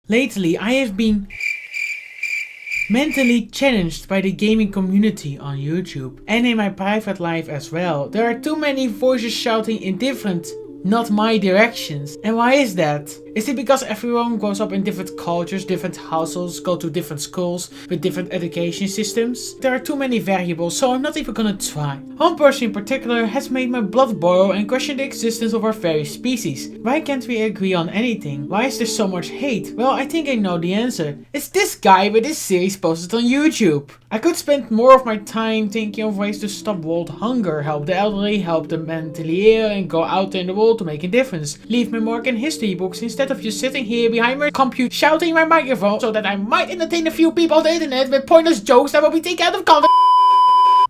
Lately, I have been mentally challenged by the gaming community on YouTube and in my private life as well. There are too many voices shouting in different, not my directions. And why is that? Is it because everyone grows up in different cultures, different households, go to different schools with different education systems? There are too many variables, so I'm not even gonna try. One person in particular has made my blood boil and question the existence of our very species. Why can't we agree on anything? Why is there so much hate? Well, I think I know the answer. It's this guy with this series posted on YouTube. I could spend more of my time thinking of ways to stop world hunger, help the elderly, help the mentally ill, and go out in the world to make a difference. Leave my mark in history books instead of just sitting here behind my computer shouting in my microphone so that I might entertain a few people on the internet with pointless jokes that will be taken out of context.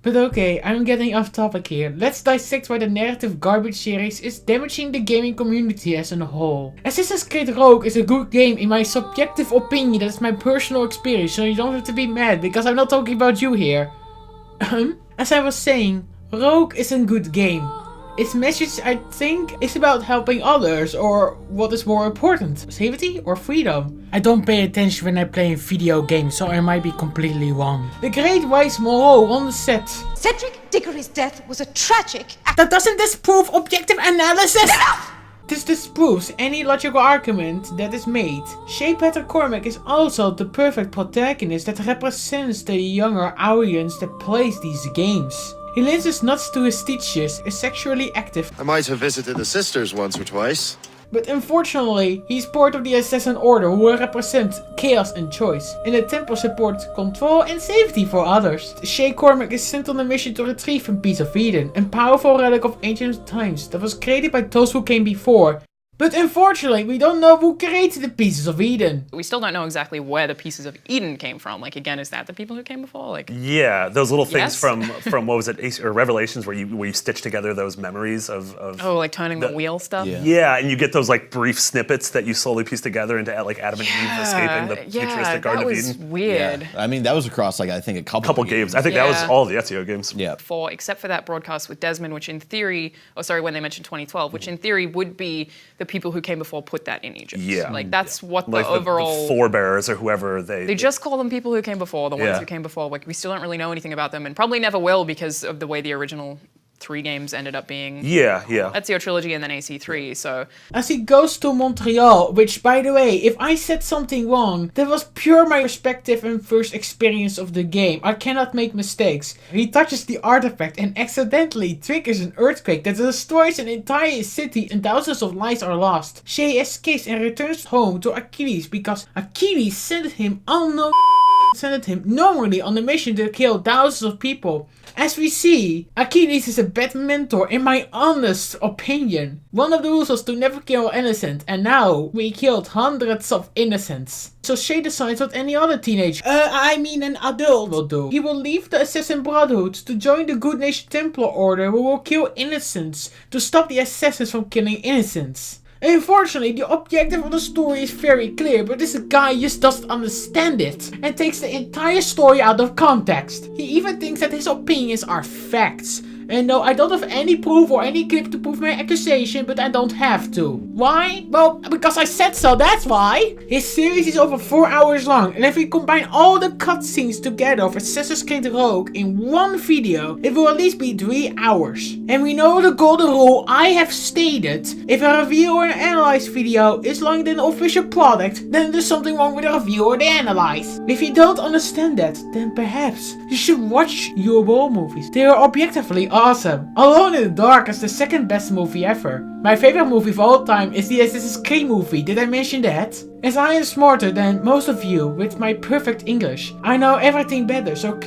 But okay, I'm getting off topic here. Let's dissect why the narrative garbage series is damaging the gaming community as a whole. Assassin's Creed Rogue is a good game in my subjective opinion. That's my personal experience, so you don't have to be mad because I'm not talking about you here. As I was saying, Rogue is a good game. Its message, I think, is about helping others, or what is more important, safety or freedom. I don't pay attention when I play video games, so I might be completely wrong. The great wise Moreau once said, Cedric Diggory's death was a tragic act. That doesn't disprove objective analysis! This disproves any logical argument that is made. Shay Peter Cormac is also the perfect protagonist that represents the younger audience that plays these games. He lends his nuts to his teachers, is sexually active. I might have visited the sisters once or twice. But unfortunately, he's part of the Assassin Order who represent chaos and choice, in an attempt to support control and safety for others. Shay Cormac is sent on a mission to retrieve a piece of Eden, a powerful relic of ancient times that was created by those who came before. But unfortunately, we don't know who created the pieces of Eden. We still don't know exactly where the pieces of Eden came from. Like, again, is that the people who came before? Like, yeah, those little things Yes? from what was it, or Revelations, where you stitch together those memories of oh, like turning the wheel stuff? yeah, and you get those like brief snippets that you slowly piece together into like Adam and Eve escaping the futuristic Garden of that was Eden. weird. Yeah. I mean, that was across, like, I think a couple Games. I think that was Yeah. all the Ezio games. Yeah. For, except for that broadcast with Desmond, which in theory, when they mentioned 2012, which in theory would be the people who came before put that in Egypt. Yeah. Like, that's what Like the overall... the forebearers or whoever They just call them people who came before, the ones who came before. Like, we still don't really know anything about them, and probably never will because of the way the original 3 games ended up being. Yeah. Ezio Trilogy and then AC3, so... As he goes to Montreal, which, by the way, if I said something wrong, that was pure my perspective and first experience of the game. I cannot make mistakes. He touches the artifact and accidentally triggers an earthquake that destroys an entire city and thousands of lives are lost. Shay escapes and returns home to Achilles because Achilles sent him normally on a mission to kill thousands of people. As we see, Achilles is a bad mentor in my honest opinion. One of the rules was to never kill innocent, and now we killed hundreds of innocents. So Shay decides what any other teenager, an adult will do. He will leave the Assassin Brotherhood to join the Good Nation Templar Order who will kill innocents to stop the assassins from killing innocents. Unfortunately, the objective of the story is very clear, but this guy just doesn't understand it and takes the entire story out of context. He even thinks that his opinions are facts. And no, I don't have any proof or any clip to prove my accusation, but I don't have to. Why? Well, because I said so, that's why. His series is over 4 hours long, and if we combine all the cutscenes together of Assassin's Creed Rogue in one video, it will at least be 3 hours. And we know the golden rule I have stated: if a review or an analyze video is longer than the official product, then there's something wrong with the review or the analyze. If you don't understand that, then perhaps you should watch your war movies. They are objectively awesome. Alone in the Dark is the second best movie ever. My favorite movie of all time is the Assassin's Creed movie. Did I mention that? As I am smarter than most of you with my perfect English, I know everything better, so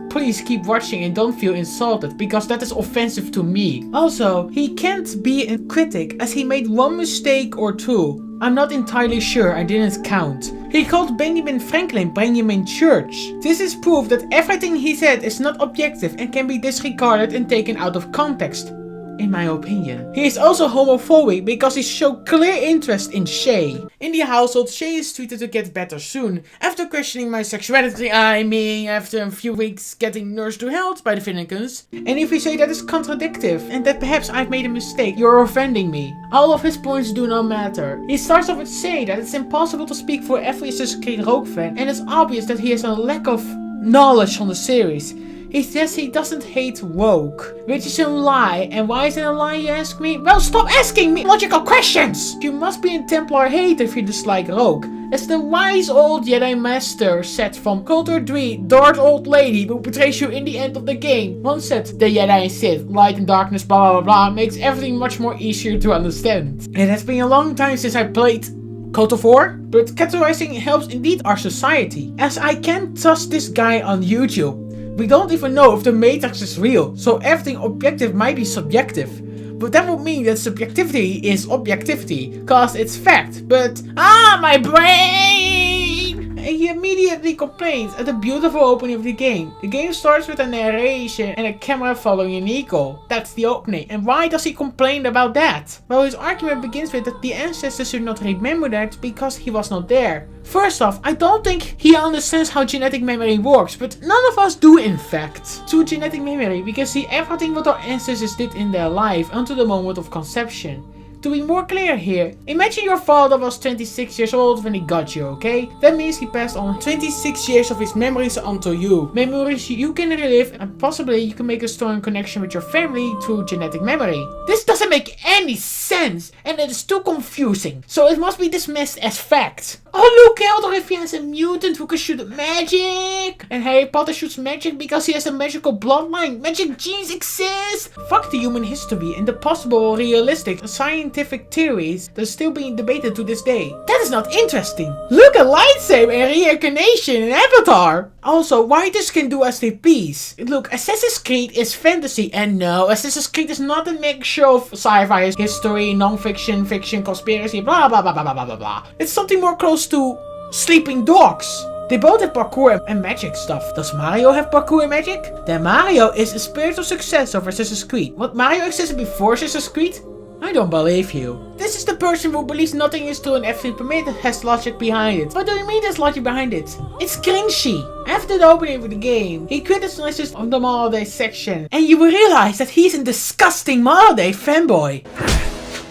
please keep watching and don't feel insulted, because that is offensive to me. Also, he can't be a critic as he made one mistake or two. I'm not entirely sure, I didn't count. He called Benjamin Franklin Benjamin Church. This is proof that everything he said is not objective and can be disregarded and taken out of context. in my opinion. He is also homophobic because he showed clear interest in Shay. In the household, Shay is treated to get better soon. After questioning my sexuality, I mean after a few weeks getting nursed to health by the Finnegans. And if you say that is contradictive and that perhaps I've made a mistake, you're offending me. All of his points do not matter. He starts off with saying that it's impossible to speak for every Assassin's Creed Rogue fan, and it's obvious that he has a lack of knowledge on the series. He says he doesn't hate Rogue, which is a lie. And why is it a lie, you ask me? Well, stop asking me logical questions! You must be a Templar hater if you dislike Rogue. As the wise old Jedi Master said from Culture 3, Dark Old Lady who betrays you in the end of the game. One said, the Jedi and Sith, light and darkness, blah blah blah, makes everything much more easier to understand. It has been a long time since I played KOTOR 4, but categorizing helps indeed our society. As I can't trust this guy on YouTube. We don't even know if the Matrix is real, so everything objective might be subjective. But that would mean that subjectivity is objectivity, cause it's fact. But, my brain! And he immediately complains at the beautiful opening of the game. The game starts with a narration and a camera following an eagle. That's the opening. And why does he complain about that? Well, his argument begins with that the ancestors should not remember that because he was not there. First off, I don't think he understands how genetic memory works, but none of us do in fact. Through genetic memory, we can see everything what our ancestors did in their life until the moment of conception. To be more clear here, imagine your father was 26 years old when he got you, okay? That means he passed on 26 years of his memories onto you. Memories you can relive, and possibly you can make a strong connection with your family through genetic memory. This doesn't make any sense, and it is too confusing. So it must be dismissed as fact. Oh look, Eldorif has a mutant who can shoot magic! And Harry Potter shoots magic because he has a magical bloodline. Magic genes exist! Fuck the human history and the possible realistic scientific theories that are still being debated to this day. That is not interesting. Look at lightsaber and reincarnation in Avatar! Also, writers can do as they please. Look, Assassin's Creed is fantasy, and no, Assassin's Creed is not a mixture of sci-fi, history, non-fiction, fiction, conspiracy, blah blah blah blah blah blah blah. It's something more close to sleeping dogs. They both have parkour and magic stuff. Does Mario have parkour and magic? Then Mario is a spiritual successor of Assassin's Creed. What, Mario existed before Assassin's Creed? I don't believe you. This is the person who believes nothing is true and everything permitted has logic behind it. What do you mean there's logic behind it? It's cringy. After the opening of the game, he criticizes on the Holiday section, and you will realize that he's a disgusting Holiday fanboy.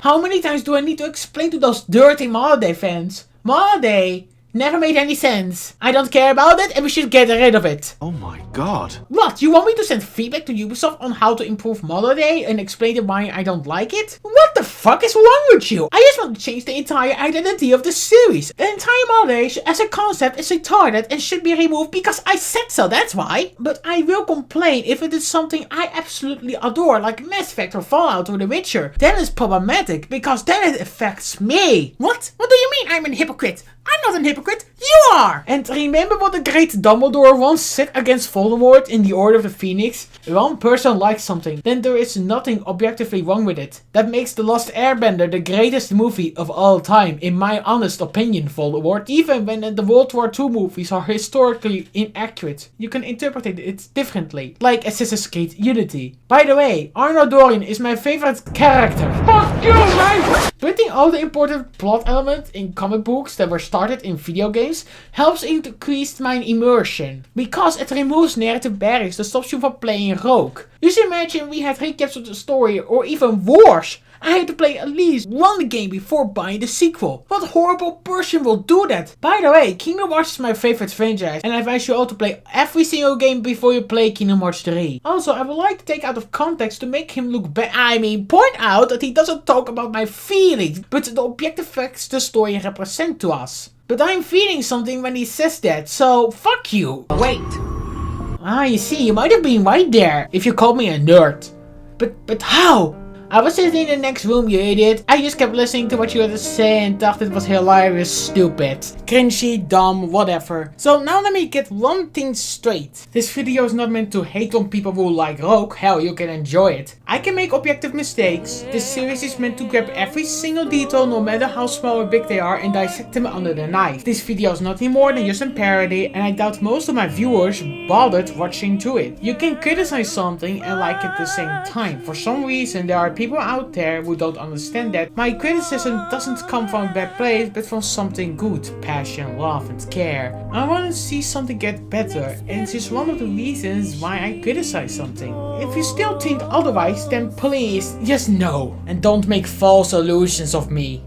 How many times do I need to explain to those dirty Holiday fans? Holiday never made any sense. I don't care about it and we should get rid of it. Oh my god. What? You want me to send feedback to Ubisoft on how to improve Holiday and explain to why I don't like it? What the fuck is wrong with you? I just want to change the entire identity of the series. The entire Holiday as a concept is retarded and should be removed because I said so, that's why. But I will complain if it is something I absolutely adore, like Mass Effect or Fallout or The Witcher. Then it's problematic because then it affects me. What? What do you mean I'm a hypocrite? I'm not an hypocrite, you are! And remember what the great Dumbledore once said against Voldemort in the Order of the Phoenix? One person likes something, then there is nothing objectively wrong with it. That makes The Lost Airbender the greatest movie of all time, in my honest opinion, Voldemort. Even when the World War II movies are historically inaccurate, you can interpret it differently, like Assassin's Creed Unity. By the way, Arno Dorian is my favorite character. Fuck you, man! Putting all the important plot elements in comic books that were started in video games helps increase my immersion, because it removes narrative barriers that stops you from playing Rogue. Just imagine we had recaps of the story or even wars. I had to play at least one game before buying the sequel. What horrible person will do that? By the way, Kingdom Hearts is my favorite franchise, and I advise you all to play every single game before you play Kingdom Hearts 3. Also, I would like to take out of context to make him look bad. I mean, point out that he doesn't talk about my feelings, but the objective facts the story represent to us. But I'm feeling something when he says that, so fuck you. Wait. You see, you might have been right there if you called me a nerd. But how? I was sitting in the next room, you idiot. I just kept listening to what you had to say and thought it was hilarious, stupid, cringy, dumb, whatever. So now let me get one thing straight. This video is not meant to hate on people who like Rogue. Hell, you can enjoy it. I can make objective mistakes. This series is meant to grab every single detail, no matter how small or big they are, and dissect them under the knife. This video is nothing more than just a parody, and I doubt most of my viewers bothered watching to it. You can criticize something and like it at the same time. For some reason, there are people out there who don't understand that my criticism doesn't come from a bad place, but from something good, passion, love and care. I want to see something get better, and it's just one of the reasons why I criticize something. If you still think otherwise, then please, just no, and don't make false illusions of me.